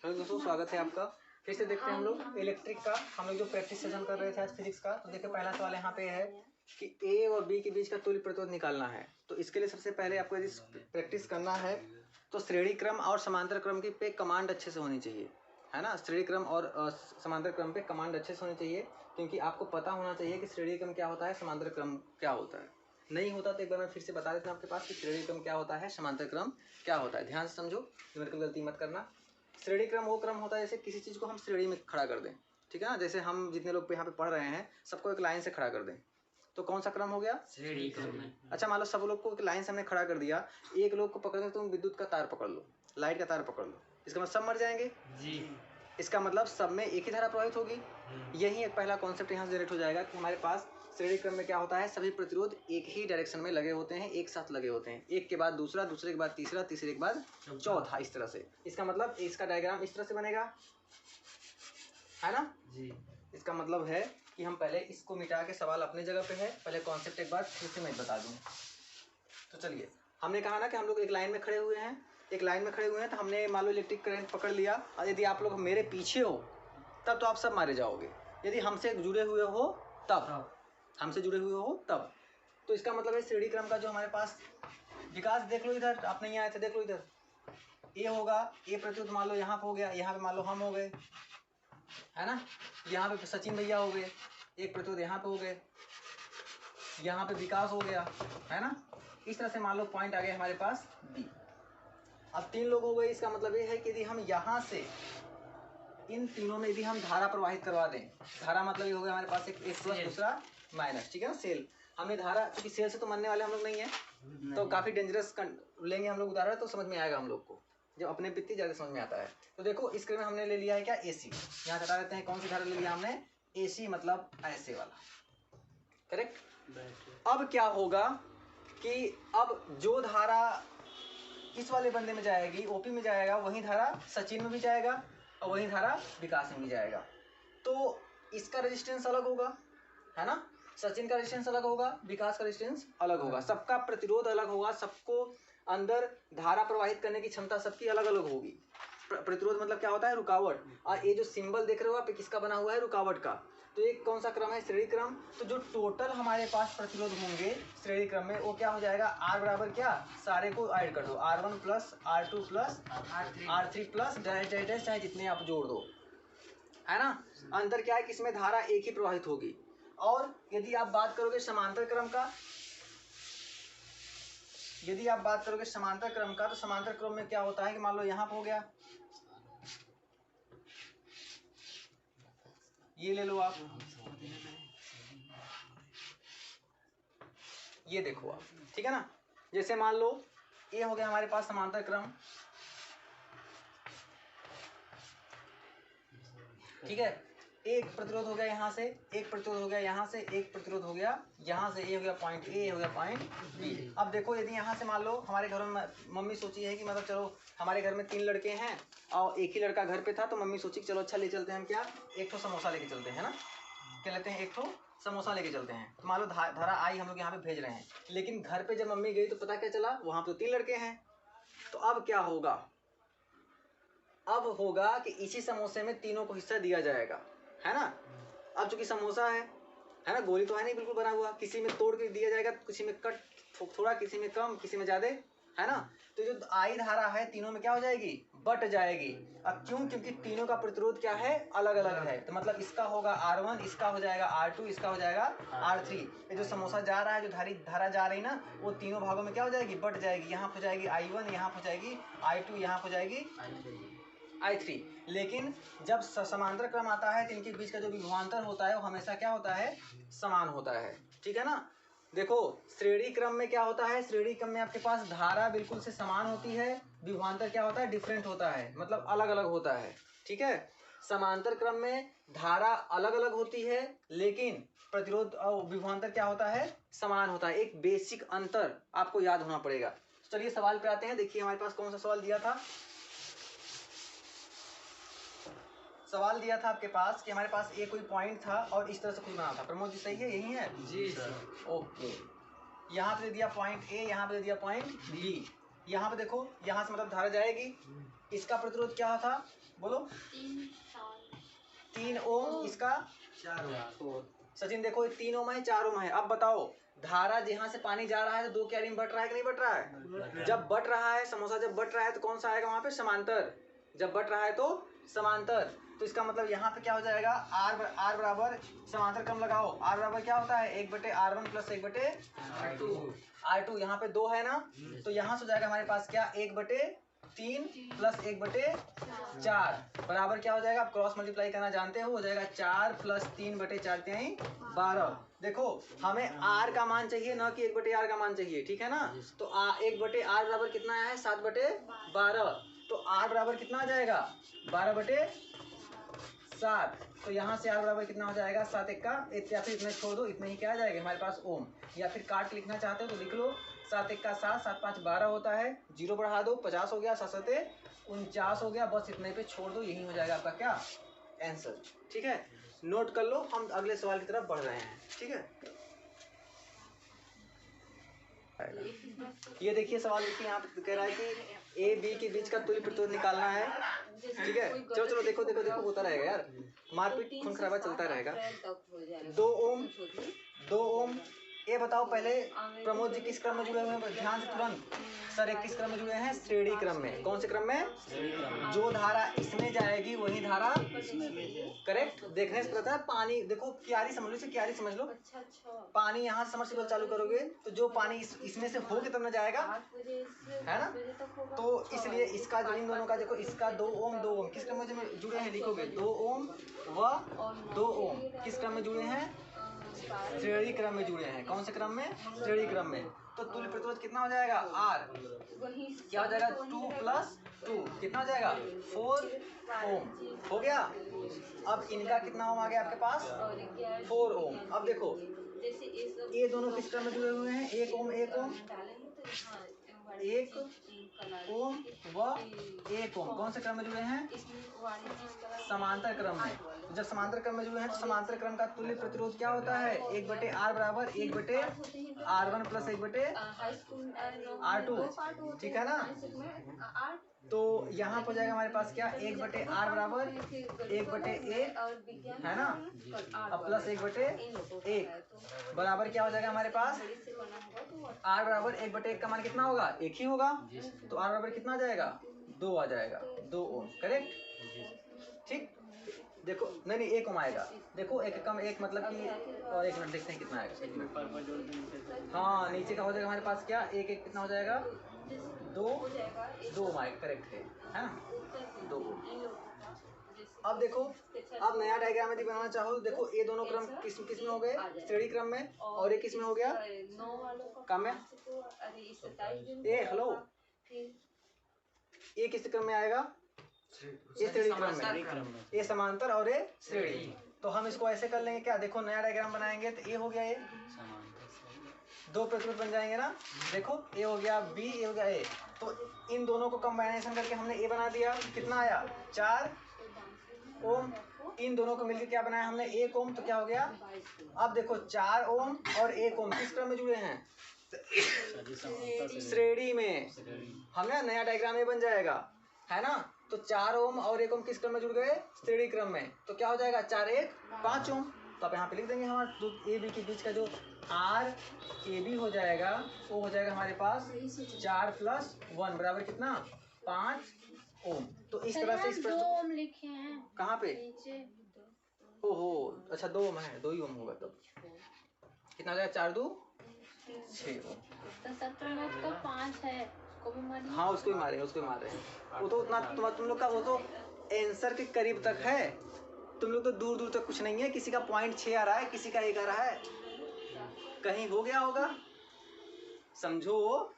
Hello दोस्तों, स्वागत है आपका। फिर से देखते हैं हम लोग इलेक्ट्रिक का। हम लोग जो प्रैक्टिस सेशन कर रहे थे आज फिजिक्स का, तो देखिए पहला सवाल यहाँ पे है कि ए और बी के बीच का तुल्य प्रतिरोध निकालना है। तो इसके लिए सबसे पहले आपको यदि प्रैक्टिस करना है तो श्रेणी क्रम और समांतर क्रम की पे कमांड अच्छे से होनी चाहिए, है ना। श्रेणी क्रम और समांतर क्रम पे कमांड अच्छे से होनी चाहिए, क्योंकि आपको पता होना चाहिए कि श्रेणी क्रम क्या होता है, समांतर क्रम क्या होता है। नहीं होता तो एक बार मैं फिर से बता देता हूँ आपके पास कि श्रेणी क्रम क्या होता है, समांतर क्रम क्या होता है। ध्यान से समझो, न्यूमेरिकल गलती मत करना। श्रेणी क्रम वो क्रम होता है जैसे किसी चीज़ को हम श्रेणी में खड़ा कर दें, ठीक है ना। जैसे हम जितने लोग यहाँ पे पढ़ रहे हैं सबको एक लाइन से खड़ा कर दें, तो कौन सा क्रम हो गया, श्रेणी क्रम। अच्छा मान लो सब लोग को एक लाइन से हमने खड़ा कर दिया, एक लोग को पकड़ के तुम विद्युत का तार पकड़ लो, लाइट का तार पकड़ लो, इसका मतलब सब मर जाएंगे जी। इसका मतलब सब में एक ही धारा प्रवाहित होगी। यही एक पहला कॉन्सेप्ट यहाँ से जनरेट हो जाएगा कि हमारे पास श्रेणी क्रम में क्या होता है, सभी प्रतिरोध एक ही डायरेक्शन में लगे होते हैं, एक साथ लगे होते हैं, एक के बाद दूसरा, दूसरे के बाद तीसरा, तीसरे के बाद चौथा, इस तरह से। इसका मतलब इसका डायग्राम इस तरह से बनेगा, है ना जी। इसका मतलब है कि हम पहले इसको मिटा के सवाल अपनी जगह पे है, पहले कॉन्सेप्ट एक बार फिर से मैं बता दूँ। तो चलिए, हमने कहा ना कि हम लोग एक लाइन में खड़े हुए हैं, एक लाइन में खड़े हुए हैं, तो हमने मान लो इलेक्ट्रिक करंट पकड़ लिया, और यदि आप लोग मेरे पीछे हो तब तो आप सब मारे जाओगे, यदि हमसे जुड़े हुए हो तब, हमसे जुड़े हुए हो तब। तो इसका मतलब है श्रेणी क्रम का जो हमारे पास विकास, देख लो इधर, आप नहीं आए थे, देख लो इधर ए होगा, ए प्रतिरोध मान लो यहाँ पे हो गया, यहाँ पे मान लो हम हो गए, है ना। यहाँ पे सचिन भैया हो गए, एक प्रतिरोध यहाँ पे हो गए, यहाँ पे विकास हो गया, है ना। इस तरह से मान लो पॉइंट आ गए हमारे पास बी। अब तीन लोग हो गए, इसका मतलब ये है कि यदि हम यहाँ से इन तीनों में यदि हम धारा प्रवाहित करवा दें, धारा मतलब ये हो गया हमारे पास एक प्लस दूसरा माइनस, ठीक है ना। सेल, हमने धारा, क्योंकि सेल से तो मरने वाले हम लोग नहीं है, तो काफ़ी डेंजरस लेंगे हम लोग उदाहरण, तो समझ में आएगा हम लोग को, जब अपने वित्तीय ज़्यादा समझ में आता है। तो देखो इस में हमने ले लिया है क्या, एसी। यहाँ हटा देते हैं, कौन सी धारा ले लिया हमने, एसी, मतलब ऐसे वाला, करेक्ट। अब क्या होगा कि अब जो धारा इस वाले बंदे में जाएगी, ओपी में जाएगा, वही धारा सचिन में भी जाएगा और वही धारा विकास में भी जाएगा। तो इसका रेजिस्टेंस अलग होगा, है ना। सचिन का रेजिस्टेंस अलग होगा, विकास का रेजिस्टेंस अलग होगा, सबका प्रतिरोध अलग होगा, सबको अंदर धारा प्रवाहित करने की क्षमता सबकी अलग अलग होगी। प्रतिरोध मतलब क्या होता है, रुकावट। और ये जो सिंबल देख रहे हो आप, किसका बना हुआ है, रुकावट का। तो एक कौन सा क्रम है, श्रेणी क्रम। तो जो टोटल हमारे पास प्रतिरोध होंगे श्रेणी क्रम में, वो क्या हो जाएगा, आर बराबर क्या, सारे को ऐड कर दो, R1 plus R2 plus R3 plus dash चाहे जितने आप जोड़ दो, है ना। अंतर क्या है कि इसमें धारा एक ही प्रवाहित होगी। और यदि आप बात करोगे समांतर क्रम का, यदि आप बात करोगे समांतर क्रम का, तो समांतर क्रम में क्या होता है कि मान लो यहाँ पे हो गया, ये ले लो आप, ये देखो आप, ठीक है ना। जैसे मान लो ये हो गया हमारे पास समांतर क्रम, ठीक है। एक प्रतिरोध हो गया यहाँ से, एक प्रतिरोध हो गया यहाँ से, एक प्रतिरोध हो गया यहाँ से, ये हो गया पॉइंट ए, हो गया पॉइंट बी। अब देखो यदि यहाँ से मान लो हमारे घर में मम्मी सोची है कि मतलब चलो हमारे घर में 3 लड़के हैं और एक ही लड़का घर पे था, तो मम्मी सोची कि चलो अच्छा ले चलते हैं हम क्या, एक तो समोसा लेके चलते हैं ना, क्या लेते हैं, एक तो समोसा लेके चलते हैं। तो मान लो धारा आई, हम लोग यहाँ पे भेज रहे हैं, लेकिन घर पे जब मम्मी गई तो पता क्या चला, वहाँ पे 3 लड़के हैं। तो अब क्या होगा, अब होगा कि इसी समोसे में तीनों को हिस्सा दिया जाएगा, है ना। अब चूंकि समोसा है ना, गोली तो है नहीं बिल्कुल बना हुआ, किसी में तोड़ के दिया जाएगा, किसी में कट थोड़ा, किसी में कम, किसी में ज्यादा, है ना। तो जो आई धारा है तीनों में क्या हो जाएगी, बट जाएगी। अब क्यों, क्योंकि तीनों का प्रतिरोध क्या है, अलग अलग है। तो मतलब इसका होगा R1, इसका हो जाएगा R2, इसका हो जाएगा R3। ये जो समोसा जा रहा है, जो धारा जा रही ना, वो तीनों भागों में क्या हो जाएगी, बट जाएगी। यहाँ हो जाएगी I1, यहाँ हो जाएगी I2, यहाँ हो जाएगी I3। लेकिन जब समांतर क्रम आता है तो इनके बीच का जो विभवांतर होता है वो हमेशा क्या होता है, समान होता है, ठीक है ना। देखो श्रेणी क्रम में क्या होता है, श्रेणी क्रम में आपके पास धारा बिल्कुल से समान होती है, विभवांतर क्या होता है, डिफरेंट होता है, मतलब अलग अलग होता है, ठीक है। समांतर क्रम में धारा अलग अलग होती है, लेकिन प्रतिरोध और विभवांतर क्या होता है, समान होता है। एक बेसिक अंतर आपको याद होना पड़ेगा। चलिए सवाल पे आते हैं। देखिए हमारे पास कौन सा सवाल दिया था, सवाल दिया था आपके पास कि हमारे पास एक कोई पॉइंट था और इस तरह से कुछ बना था। प्रमोद जी सही है, यही है जी सर। ओके। यहाँ पे दे दिया पॉइंट ए, यहाँ पे दे दिया पॉइंट बी, यहाँ पे देखो, यहाँ से मतलब धारा जाएगी, इसका प्रतिरोध क्या था बोलो? 3 ओम, इसका 4 ओम। सचिन देखो ये 3 ओम है, 4 ओम है। अब बताओ धारा यहाँ से पानी जा रहा है तो 2 क्यारी में बट रहा है कि नहीं बट रहा है? जब बट रहा है समोसा, जब बट रहा है तो कौन सा आएगा वहां पे? समांतर। जब बट रहा है तो समांतर। तो इसका मतलब यहाँ पे क्या हो जाएगा? आर बराबर समांतर क्रम लगाओ। आर बराबर क्या होता है? 1/R1 plus 1/R2। R2 यहाँ पे 2 है ना, तो यहाँ से हो जाएगा हमारे पास क्या? 1/3 प्लस 1/4 बराबर क्या हो जाएगा? आप क्रॉस मल्टीप्लाई करना जानते हो जाएगा 4 प्लस 3/4 तिहाई 12। देखो हमें R का मान चाहिए ना कि 1/R का मान चाहिए, ठीक है ना? तो 1/R बराबर कितना है? 7/12। तो R बराबर कितना आ जाएगा? 12/7। तो यहाँ से R बराबर कितना हो जाएगा? 7 1 या फिर इतने छोड़ दो, इतने ही क्या आ जाएगा हमारे पास? ओम। या फिर काट के लिखना चाहते हो तो लिख लो, 7 1 7, 7 5 12 होता है, 0 बढ़ा दो, 50 हो गया, 7 7 49 हो गया, बस इतने पे छोड़ दो, यही हो जाएगा आपका क्या? आंसर। ठीक है, नोट कर लो, हम अगले सवाल की तरफ बढ़ रहे हैं। ठीक है, ये देखिए सवाल देखिए, यहाँ पे कह रहा है कि ए बी के बीच का तुल्य प्रतिरोध निकालना है। ठीक है, चलो चलो देखो देखो देखो, होता रहेगा यार, मारपीट खून खराबा चलता रहेगा। 2 ओम। ये बताओ पहले प्रमोद जी किस क्रम में जुड़े हुए हैं? ध्यान से तुरंत सर, एक किस क्रम में जुड़े हैं? श्रेणी क्रम में। कौन से क्रम में? जो धारा इसमें जाएगी वही धारा, करेक्ट। देखने से पता है पानी, देखो क्यारी समझ लो, इसे क्यारी समझ लो। पानी यहाँ से समरसेबल चालू करोगे तो जो पानी इसमें से हो के तब न जाएगा, है ना? तो इसलिए इसका जो इन दोनों का देखो, इसका 2 ओम 2 ओम किस क्रम में जुड़े हैं? लिखोगे 2 ओम व 2 ओम किस क्रम में जुड़े हैं? श्रेणी क्रम में जुड़े हैं। कौन से क्रम में? श्रेणी क्रम में। तो तुल्य प्रतिरोध कितना हो जाएगा? आर क्या हो जाएगा? 2 + 2 कितना हो जाएगा? 4 ओम। हो गया। अब इनका कितना ओम आ गया आपके पास? 4 ओम। अब देखो ये दोनों किस क्रम में जुड़े हुए हैं? 1 ओम 1 ओम 1 ओम व 1 ओम कौन से क्रम में जुड़े हैं? समांतर क्रम में। जब समांतर क्रम में जुड़े हैं तो समांतर क्रम का तुल्य प्रतिरोध क्या होता है? 1/R बराबर 1/R1 प्लस 1/R2। ठीक है ना? तो यहाँ पर जाएगा हमारे पास क्या? 1/R बराबर 1/1 है ना, अब प्लस 1/1 बराबर क्या हो जाएगा हमारे पास? R बराबर 1/1 का मान कितना होगा? 1 ही होगा। तो R बराबर कितना आ जाएगा? 2 आ जाएगा, 2 ओम। करेक्ट। ठीक, देखो नहीं नहीं 1 ओम आएगा। देखो एक कम एक मतलब कि, और 1 मिनट देखते हैं कितना आएगा। हाँ नीचे का हो जाएगा हमारे पास क्या? 1 1 कितना हो जाएगा? 2 ओम आएगा। करेक्ट है ना? 2 ओम। अब देखो, अब नया डायग्राम यदि बनाना चाहो तो देखो ये दोनों क्रम किस में हो गए? श्रेणी क्रम में। और ये किस में हो गया? क्रम में। ये हेलो, ये किस क्रम में आएगा? ये श्रेणी क्रम में। ये समांतर और ये श्रेणी। तो हम इसको ऐसे कर लेंगे क्या? देखो नया डायग्राम बनाएंगे तो ये हो गया, ये 2 प्रतिरोध बन जाएंगे ना। देखो ए हो गया बी, ए हो गया ए। तो इन दोनों को कॉम्बिनेशन करके हमने ए बना दिया। कितना आया? 4 ओम। इन दोनों को मिलकर क्या बनाया हमने? 1 ओम। तो क्या हो गया? अब देखो 4 ओम और 1 ओम किस क्रम में जुड़े हैं? श्रेणी में। हमें नया डायग्राम ये बन जाएगा, है ना? तो 4 ओम और 1 ओम किस क्रम में जुड़ गए? श्रेणी क्रम में। तो क्या हो जाएगा? 4 1 5 ओम। तो अब यहाँ पे लिख देंगे हमारे ए बी के बीच का जो आर ए बी हो जाएगा वो हो जाएगा हमारे पास 4 + 1 बराबर कितना? 5 ओम। तो इस तरह से इस पर 2 ओम लिखे हैं कहाँ पे? ओहो अच्छा 2 ओम है, 2 ही ओम होगा। तब कितना हो जाएगा? 4 2 6 ओम। तो 17 का 5 है, उसको भी मारिए। हाँ उसको भी मारेंगे, उसको भी मार रहे हैं। वो तो उतना तुम लोग का वो तो आंसर के करीब तक है, तुम लोग तो दूर दूर तक कुछ नहीं है। किसी का 0.6 आ रहा है, किसी का 1 आ रहा है, कहीं हो गया होगा, समझो।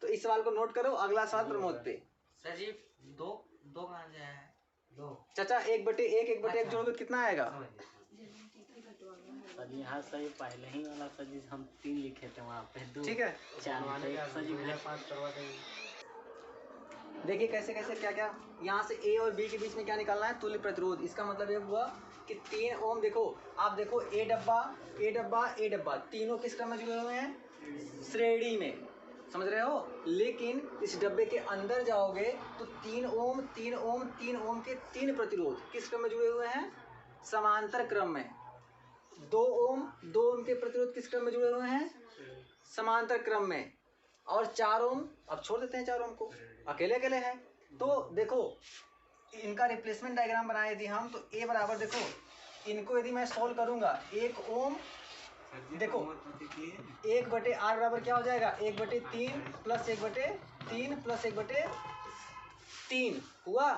तो इस सवाल को नोट करो। अगला सवाल प्रमोद पे। सर जी 2 कहाँ से आया है? 2 चाचा 1/1 1/1 जोड़ोगे कितना आएगा? सर जी हाँ सर, पहले ही वाला सर जी हम 3 लिखे थे वहाँ पे 2। ठीक है, 4 सर जी 5 करवा देंगे। देखिए कैसे कैसे क्या क्या यहाँ से ए और बी के बीच में क्या निकालना है? तुल्य प्रतिरोध। इसका मतलब ये हुआ कि 3 ओम। देखो आप देखो ए डब्बा ए डब्बा ए डब्बा तीनों किस क्रम में जुड़े हुए हैं? श्रेणी में। समझ रहे हो। लेकिन इस डब्बे के अंदर जाओगे तो 3 ओम 3 ओम 3 ओम के 3 प्रतिरोध किस क्रम में जुड़े हुए हैं, समांतर क्रम में। 2 ओम के प्रतिरोध किस क्रम में जुड़े हुए हैं, समांतर क्रम में। और 4 ओम, अब छोड़ देते हैं 4 ओम को, अकेले अकेले है। तो देखो इनका रिप्लेसमेंट डायग्राम बनाए यदि हम, तो ए बराबर देखो इनको यदि मैं सोल्व करूंगा, 1 ओम देखो 1/r बराबर क्या हो जाएगा, 1/3 प्लस 1/3 प्लस 1/3 हुआ।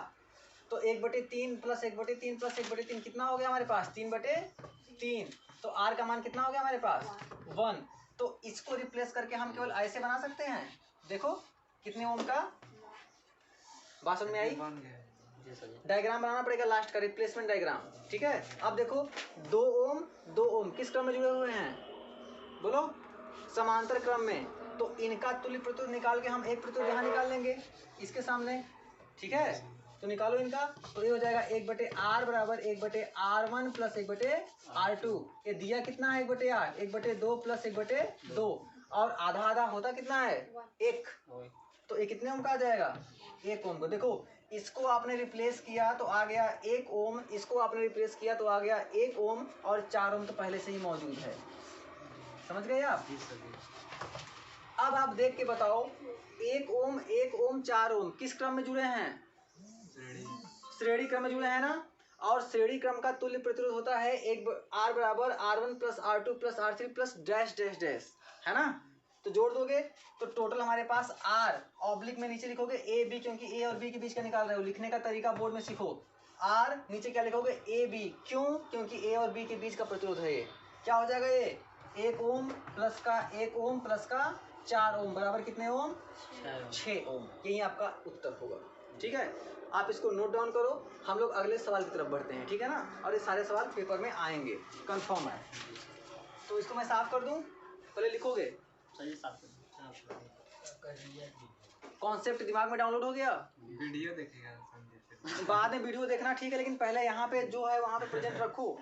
तो 1/3 प्लस 1/3 प्लस 1/3 कितना हो गया हमारे पास, 3/3। तो r का मान कितना हो गया हमारे पास, 1। तो इसको रिप्लेस करके हम केवल ऐसे बना सकते हैं। देखो कितने ओम का, बात समझ में आई। डायग्राम बनाना पड़ेगा लास्ट का, रिप्लेसमेंट डायग्राम, ठीक है। अब देखो 2 ओम किस क्रम में जुड़े हुए हैं, बोलो, समांतर क्रम में। तो इनका तुल्य प्रतिरोध निकाल के हम एक प्रतिरोध यहाँ निकाल लेंगे इसके सामने, ठीक है। तो निकालो इनका, तो ये हो जाएगा 1/r बराबर 1/r1 प्लस 1/r2। ये दिया कितना है 1/r, 1/2 प्लस 1/2, और आधा आधा होता कितना है 1। तो ये कितने ओम का आ जाएगा, 1 ओम को। देखो इसको आपने रिप्लेस किया तो आ गया 1 ओम, इसको आपने रिप्लेस किया तो आ गया 1 ओम, और 4 ओम तो पहले से ही मौजूद है। समझ गए आप। अब आप देख के बताओ 1 ओम 4 ओम किस क्रम में जुड़े हैं, श्रेणी क्रम में जुड़े हैं ना। और श्रेणी क्रम का तुल्य प्रतिरोध होता है r बराबर r1 plus r2 plus r3 plus dash dash dash, है ना। तो जोड़ दोगे तो टोटल हमारे पास r, ऑब्लिक में नीचे लिखोगे a b, क्योंकि a और b के बीच का निकाल रहे हो। लिखने का तरीका बोर्ड में सीखो, r नीचे क्या लिखोगे a b, क्यों, क्योंकि a और b के बीच का प्रतिरोध है। ये क्या हो जाएगा, ये 1 ओम प्लस का 1 ओम प्लस का 4 ओम बराबर कितने ओम, 6 ओम। यही आपका उत्तर होगा, ठीक है। आप इसको नोट डाउन करो, हम लोग अगले सवाल की तरफ बढ़ते हैं, ठीक है ना। और ये सारे सवाल पेपर में आएंगे, कंफर्म है। तो इसको मैं साफ कर दूं, पहले लिखोगे, कॉन्सेप्ट दिमाग में डाउनलोड हो गया। वीडियो देखेगा बाद में वीडियो देखना ठीक है, लेकिन पहले यहाँ पे जो है वहाँ पे प्रेजेंट रखो।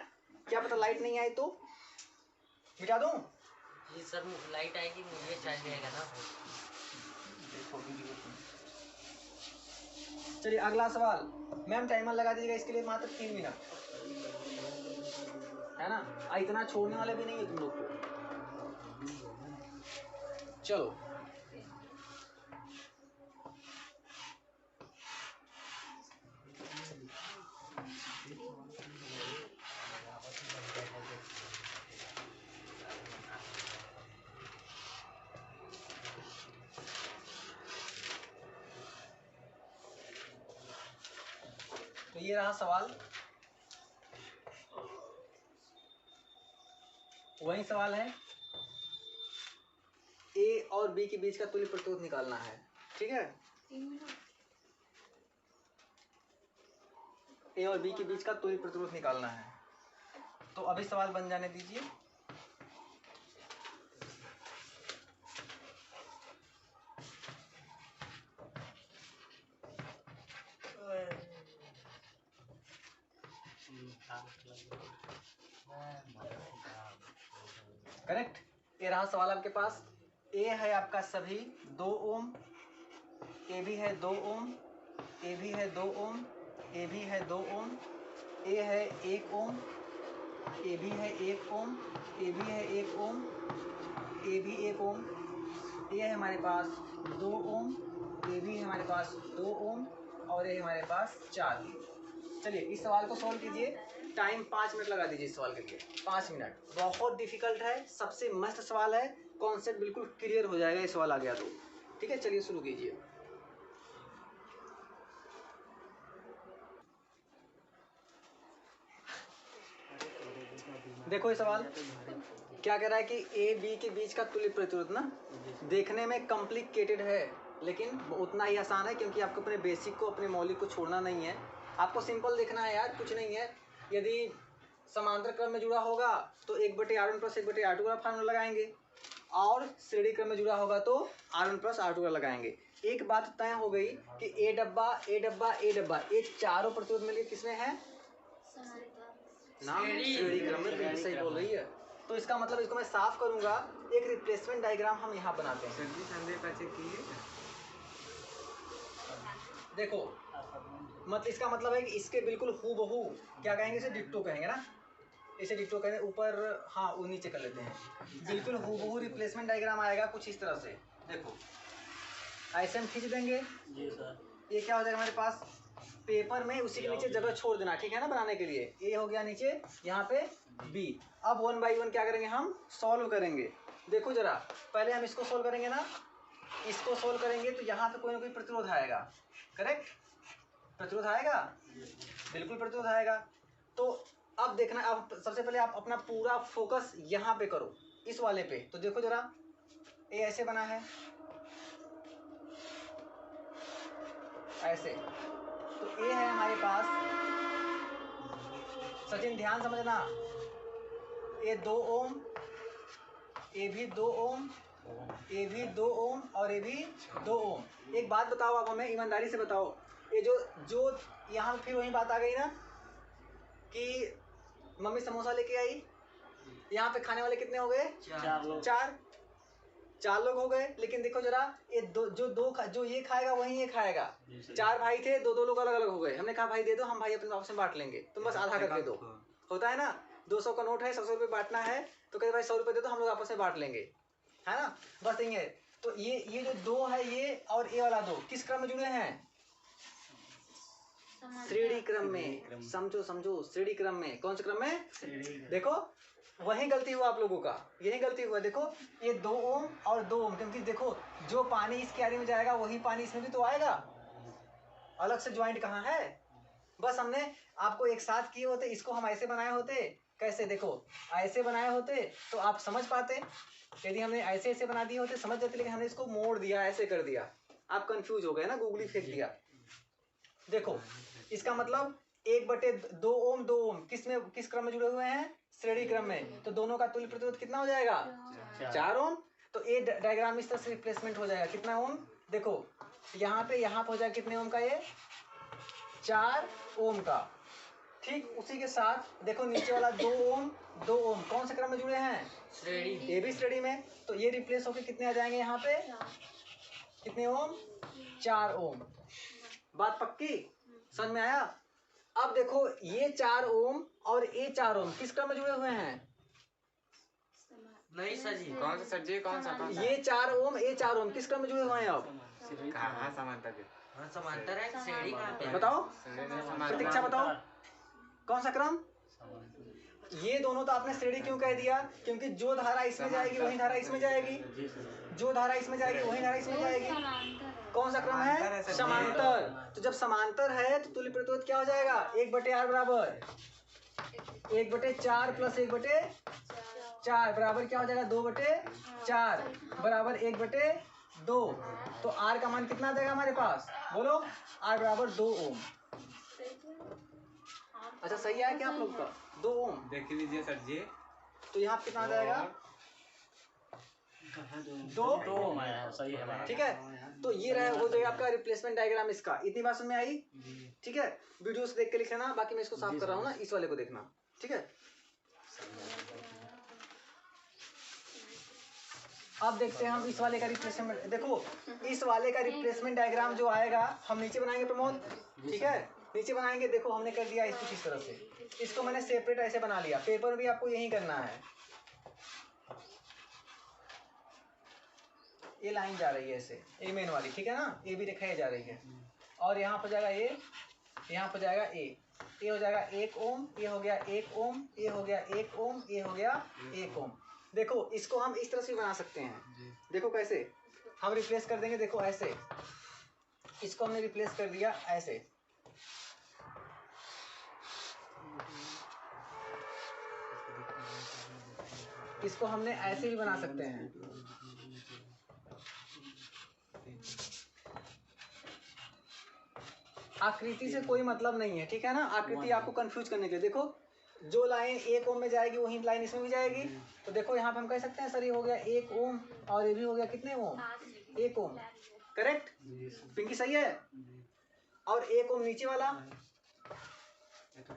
क्या पता लाइट नहीं आई तो मिटा दूं। जी सर, लाइट आएगी मुझे चार्ज रहेगा ना। चलिए अगला सवाल, मैम टाइमर लगा दीजिएगा इसके लिए, मात्र 3 मिनट, है ना। इतना छोड़ने वाले भी नहीं है तुम लोग को। चलो तो ये रहा सवाल, वही सवाल है, ए और बी के बीच का तुल्य प्रतिरोध निकालना है, ठीक है। ए और बी के बीच का तुल्य प्रतिरोध निकालना है। तो अभी सवाल बन जाने दीजिए। करेक्ट, ये रहा सवाल आपके पास। ए है आपका सभी 2 ओम, ए भी है 2 ओम, ए भी है 2 ओम, ए भी है 2 ओम, ए है 1 ओम, ए भी है 1 ओम, ए भी है 1 ओम, ए भी 1 ओम, ए है हमारे पास 2 ओम, ए भी है हमारे पास 2 ओम, और ये हमारे पास 4। चलिए इस सवाल को सॉल्व कीजिए, टाइम 5 मिनट लगा दीजिए इस सवाल के लिए, 5 मिनट। बहुत डिफिकल्ट है, सबसे मस्त सवाल है, कॉन्सेप्ट बिल्कुल क्लियर हो जाएगा ये सवाल आ गया तो, ठीक है। चलिए शुरू कीजिए। देखो ये सवाल क्या कह रहा है कि ए बी के बीच का तुल्य प्रतिरोध ना, देखने में कॉम्प्लिकेटेड है लेकिन उतना ही आसान है, क्योंकि आपको अपने बेसिक को, अपने मौलिक को छोड़ना नहीं है। आपको सिंपल देखना है यार, कुछ नहीं है। यदि समांतर क्रम में जुड़ा होगा तो 1/r1 प्लस 1/r2 का फार्मूला लगाएंगे, और श्रेणी क्रम में जुड़ा होगा तो r1 प्लस r2 का लगाएंगे। एक बात तय हो गई कि ए डब्बा ए डब्बा ए डब्बा, ये चारों प्रतिरोध मिलकर किसमें है, नाम श्रेणी क्रम में, बिल्कुल सही बोल रही है। तो इसका मतलब इसको मैं साफ करूंगा, एक रिप्लेसमेंट डायग्राम हम यहाँ बनाते हैं। देखो इसका मतलब है कि इसके बिल्कुल हूबहू क्या कहेंगे, इसे डिट्टो कहेंगे ना, इसे डिट्टो कहेंगे ऊपर, हाँ वो नीचे कर लेते हैं। बिल्कुल हूबहू रिप्लेसमेंट डायग्राम आएगा कुछ इस तरह से। देखो ऐसे हम खींच देंगे, जी सर। ये क्या हो जाएगा हमारे पास, पेपर में उसी के नीचे जगह छोड़ देना, ठीक है ना, बनाने के लिए। ए हो गया नीचे, यहाँ पे बी। अब 1 बाई 1 क्या करेंगे, हम सॉल्व करेंगे। देखो जरा, पहले हम इसको सॉल्व करेंगे ना, इसको सॉल्व करेंगे तो यहाँ पे कोई ना कोई प्रतिरोध आएगा, करेक्ट, प्रतिरोध आएगा, बिल्कुल प्रतिरोध आएगा। तो अब देखना, अब सबसे पहले आप अपना पूरा फोकस यहाँ पे करो, इस वाले पे। तो देखो जरा, ए ऐसे बना है, ऐसे, तो ए है हमारे पास, सचिन ध्यान समझना, ए 2 ओम, ए भी 2 ओम, ए भी 2 ओम और ए भी 2 ओम। एक बात बताओ आप हमें, ईमानदारी से बताओ, ये जो यहाँ फिर वही बात आ गई ना कि मम्मी समोसा लेके आई, यहाँ पे खाने वाले कितने हो गए, 4 लोग। 4 लोग हो गए। लेकिन देखो जरा, ये जो ये खाएगा वही ये खाएगा। 4 भाई थे, 2 लोग अलग अलग हो गए। हमने कहा भाई दे दो, हम भाई अपने आपस में बांट लेंगे, तुम बस आधा करके दो। होता है ना, 200 का नोट है, 100 रुपये बांटना है, तो कहते भाई 100 रुपये दे दो, हम लोग आपस में बांट लेंगे, है ना, बस यही है। तो ये जो 2 है, ये और ये वाला 2 किस क्रम में जुड़े हैं, श्रेणी क्रम में। समझो श्रेणी क्रम में। कौन से क्रम में, देखो वही गलती हुआ आप लोगों का, यही गलती हुआ। देखो ये 2 ओम और 2 ओम, क्योंकि देखो जो पानी इस क्यारी में जाएगा वही पानी इसमें भी तो आएगा, अलग से ज्वाइंट कहाँ है। बस हमने आपको एक साथ किए होते, इसको हम ऐसे बनाए होते, कैसे, देखो ऐसे बनाए होते तो आप समझ पाते। यदि हमने ऐसे बना दिए होते समझ जाते, लेकिन हमने इसको मोड़ दिया, ऐसे कर दिया, आप कंफ्यूज हो गए ना, गूगली फेंक दिया। देखो इसका मतलब 1/2 ओम 2 ओम किस क्रम में जुड़े हुए हैं, श्रेणी क्रम में। तो दोनों का तुल्य प्रतिरोध कितना हो जाएगा, 4 ओम। तो ये डायग्राम इस तरह से रिप्लेसमेंट हो जाएगा, कितना ओम, देखो यहाँ पे हो जाएगा कितने ओम का, ये 4 ओम का। ठीक उसी के साथ देखो नीचे वाला 2 ओम 2 ओम कौन से क्रम में जुड़े हैं, श्रेणी। ये भी श्रेणी में। तो ये रिप्लेस होके कितने आ जाएंगे यहाँ पे, कितने ओम, 4 ओम। बात पक्की, समझ में आया। अब देखो ये 4 ओम और ये 4 ओम किस क्रम में जुड़े हुए हैं, नहीं सर जी, कौन सा सर जी, कौन सा ये 4 ओम ये 4 ओम किस क्रम में जुड़े हुए हैं। अब कहाँ समांतर हाँ समांतर है, श्रेणी कहाँ पे है? बताओ, समांतर प्रतीक्षा बताओ कौन सा क्रम। ये दोनों तो आपने श्रेणी क्यों कह दिया, क्योंकि जो धारा इसमें जाएगी वही धारा इसमें जाएगी, जो धारा इसमें जाएगी वही धारा इसमें जाएगी। कौन सा क्रम है, समांतर। तो जब समांतर है तो तुल्य प्रतिरोध क्या हो जाएगा, 1/r बराबर 1/4 प्लस 1/4 बराबर क्या हो जाएगा, 2/4 बराबर 1/2। तो r का मान कितना आ जाएगा हमारे पास, बोलो, r बराबर 2 ओम। अच्छा सही है क्या आप लोग का, 2 ओम देख लीजिए सर जी। तो यहाँ कितना आ जाएगा, 2 ओम आया, सही है। ठीक है। तो ये रहा हो जाएगा आपका रिप्लेसमेंट डायग्राम इसका। इतनी बात समझ में आई, ठीक है। वीडियो से देख के लिख लेना, बाकी मैं इसको साफ कर रहा हूँ ना, इस वाले को देखना, ठीक है। अब देखते हैं हम इस वाले का रिप्लेसमेंट। देखो इस वाले का रिप्लेसमेंट डायग्राम जो आएगा हम नीचे बनाएंगे प्रमोद, ठीक है, नीचे बनाएंगे। देखो हमने कर दिया इसको किस तरह से, इसको मैंने सेपरेट ऐसे बना लिया। पेपर भी आपको यही करना है। ये लाइन जा रही है ऐसे, ए मेन वाली, ठीक है ना, ए भी दिखाई जा रही है। और यहाँ पर जाएगा ए, यहाँ पर जाएगा ए हो जाएगा 1 ओम, ये हो गया 1 ओम, ये हो गया 1 ओम, ये हो गया 1 ओम। देखो इसको हम इस तरह से बना सकते हैं। देखो कैसे हम रिप्लेस कर देंगे, देखो ऐसे, इसको हमने रिप्लेस कर दिया ऐसे। इसको हमने ऐसे भी बना सकते हैं। आकृति से कोई मतलब नहीं है, ठीक है ना, आकृति आपको कंफ्यूज करने के लिए। देखो जो लाइन 1 ओम में जाएगी वही लाइन इसमें भी जाएगी। तो देखो यहाँ पे हम कह सकते हैं सर ये हो गया 1 ओम और ये भी हो गया कितने ओम, 1 ओम, करेक्ट। पिंकी सही है। और 1 ओम नीचे वाला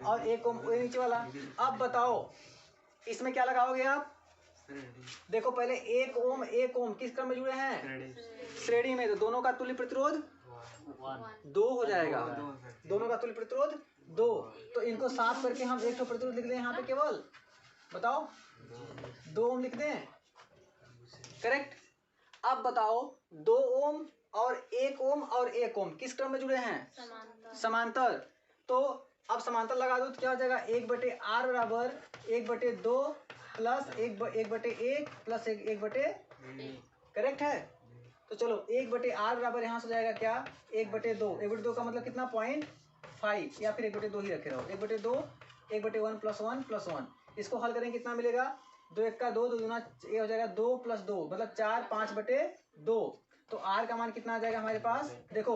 और 1 ओम नीचे वाला। अब बताओ इसमें क्या लगाओगे आप, देखो पहले 1 ओम किस क्रम में जुड़े हैं? श्रेणी में। तो दोनों का तुल्य प्रतिरोध 2 हो जाएगा। दोनों का तुल्य प्रतिरोध 2। तो इनको साफ करके हम एक तो प्रतिरोध लिख दें यहाँ पे केवल, बताओ 2 ओम लिख दें, करेक्ट। अब बताओ 2 ओम और 1 ओम और 1 ओम किस क्रम में जुड़े हैं? समांतर। तो अब समांतर लगा दो तो क्या हो जाएगा? 1/r बराबर 1/2 प्लस 1/1 प्लस 1/, करेक्ट है। तो चलो 1/r बराबर यहाँ से हो जाएगा क्या? 1/2। 1/2 का मतलब कितना? 0.5 या फिर 1/2 ही रखे रहो। 1/2 1/1 प्लस 1 प्लस 1। इसको हल करेंगे कितना मिलेगा? 2 1 का 2, 2 दूना ये हो जाएगा 2 प्लस 2 मतलब 4, 5/2। तो r का मान कितना आ जाएगा हमारे पास? देखो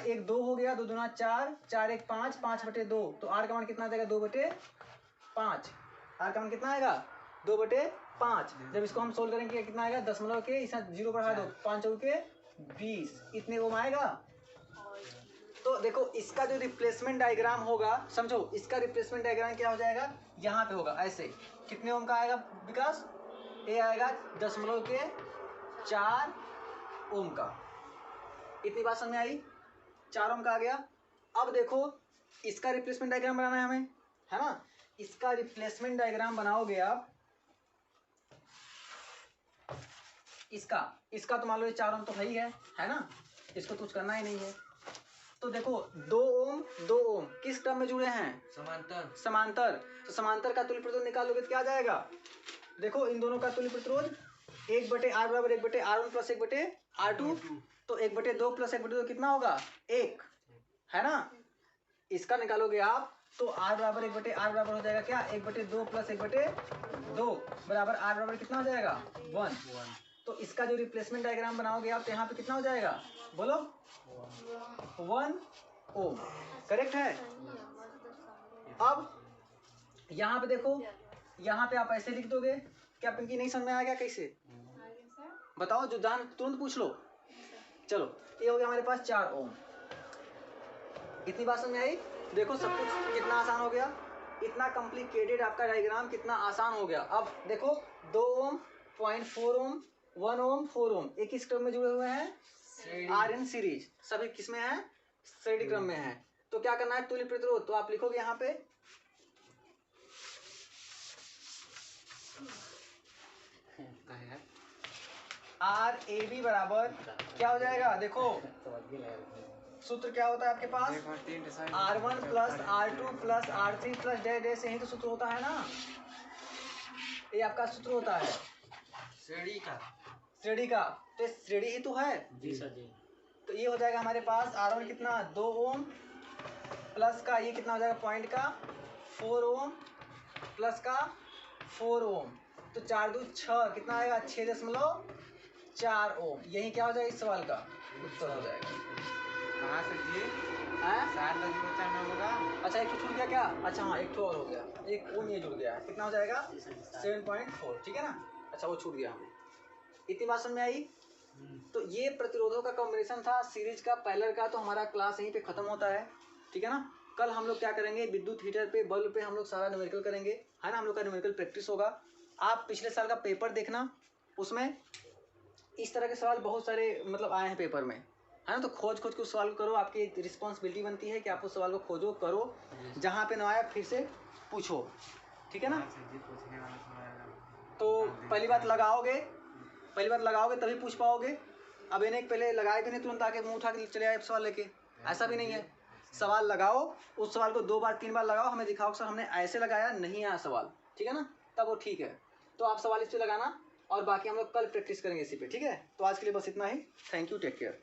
1 2 हो गया, 2 दूना 4, 4 1 5, 5/2। तो r का मान कितना आ जाएगा? 2/5। r का मान कितना आएगा? 2/5। जब इसको हम सोल्व करेंगे कितना आएगा? दशमलव के इसे 0 बढ़ा दो, 5 चौके 20, इतने ओम आएगा। तो देखो इसका जो रिप्लेसमेंट डायग्राम होगा, समझो इसका रिप्लेसमेंट डायग्राम क्या हो जाएगा? यहाँ पे होगा ऐसे। कितने ओम का आएगा विकास? ये आएगा 0.4 ओम का। इतनी बात समझ में आई? 4 ओम का आ गया। अब देखो इसका रिप्लेसमेंट डायग्राम बनाना है हमें, है ना। इसका रिप्लेसमेंट डायग्राम बनाओगे आप, इसका तो मान लो ये 4 ओम तो है ही है ना, इसको कुछ करना ही नहीं है। तो देखो 2 ओम किस क्रम में जुड़े हैं? समांतर। तो समांतर का तुल्य प्रतिरोध निकालोगे तो क्या आ जाएगा? देखो इन दोनों का तुल्य प्रतिरोध 1/r बराबर 1/r1 प्लस 1/r2। तो 1/2 प्लस 1/2 कितना होगा? 1, है ना। इसका निकालोगे आप तो r बराबर 1/r बराबर हो जाएगा क्या? 1/2 प्लस 1/2 बराबर r बराबर कितना हो जाएगा? 1। तो इसका जो रिप्लेसमेंट डायग्राम बनाओगे आप तो यहाँ पे कितना हो जाएगा? बोलो 1 ओम, करेक्ट है। अब यहाँ पे देखो, यहाँ पे आप ऐसे लिख दोगे। क्या पिंकी नहीं समझ में आ गया? कैसे बताओ, जो जान तुरंत पूछ लो। चलो ये हो गया हमारे पास 4 ओम। इतनी बात समझ में आई? देखो सब कुछ कितना आसान हो गया, इतना कॉम्प्लिकेटेड आपका डायग्राम कितना आसान हो गया। अब देखो 2 ओम, 0.4 ओम, 1 ओम, 4 ओम एक किस क्रम में जुड़े हुए हैं? RN series. सभी किस में है? श्रेणी क्रम में है। तो क्या करना है? तुल्य प्रतिरोध। तो आप लिखोगे यहाँ पे RAB बराबर क्या हो जाएगा? देखो सूत्र क्या होता है आपके पास? R1 plus R2 plus R3 plus day से ही तो सूत्र होता है ना। ये आपका सूत्र होता है श्रेणी का। तो श्रेणी ही तो है जी सर जी। तो ये हो जाएगा हमारे पास R1 कितना? 2 ओम प्लस का ये कितना हो जाएगा? पॉइंट का 4 ओम प्लस का 4 ओम। तो 4 2 6 कितना आएगा? 6.4 ओम। यही क्या हो जाएगा? इस सवाल का उत्तर हो जाएगा। कहाँ से जी? हैं? 7 बजे बचा में होगा। अच्छा एक तो छूट गया क्या? अच्छा हाँ एक तो और हो गया, एक ओम ये जुड़ गया। कितना हो जाएगा? 7.4, ठीक है ना। अच्छा वो छूट गया हमें। इतनी बात समझ में आई? तो ये प्रतिरोधों का कॉम्बिनेशन था सीरीज का पैरेलल का। तो हमारा क्लास यहीं पे खत्म होता है, ठीक है ना। कल हम लोग क्या करेंगे? विद्युत हीटर पे, बल्ब पे हम लोग सारा न्यूमेरिकल करेंगे, है ना। हम लोग का न्यूमेरिकल प्रैक्टिस होगा। आप पिछले साल का पेपर देखना, उसमें इस तरह के सवाल बहुत सारे मतलब आए हैं पेपर में, है ना। तो खोज के उस सवाल को करो। आपकी रिस्पॉन्सिबिलिटी बनती है कि आप उस सवाल को खोजो, करो, जहाँ पे ना आया फिर से पूछो, ठीक है ना। तो पहली बात लगाओगे तभी पूछ पाओगे। अब इन्हें पहले लगाए भी नहीं तुरंत आके मुंह उठा के चले आए सवाल लेके, ऐसा भी नहीं है। सवाल लगाओ, उस सवाल को 2 बार 3 बार लगाओ, हमें दिखाओ सर हमने ऐसे लगाया, नहीं आया सवाल, ठीक है ना, तब वो ठीक है। तो आप सवाल इस पे लगाना और बाकी हम लोग कल प्रैक्टिस करेंगे इसी पे, ठीक है। तो आज के लिए बस इतना ही। Thank you, take care.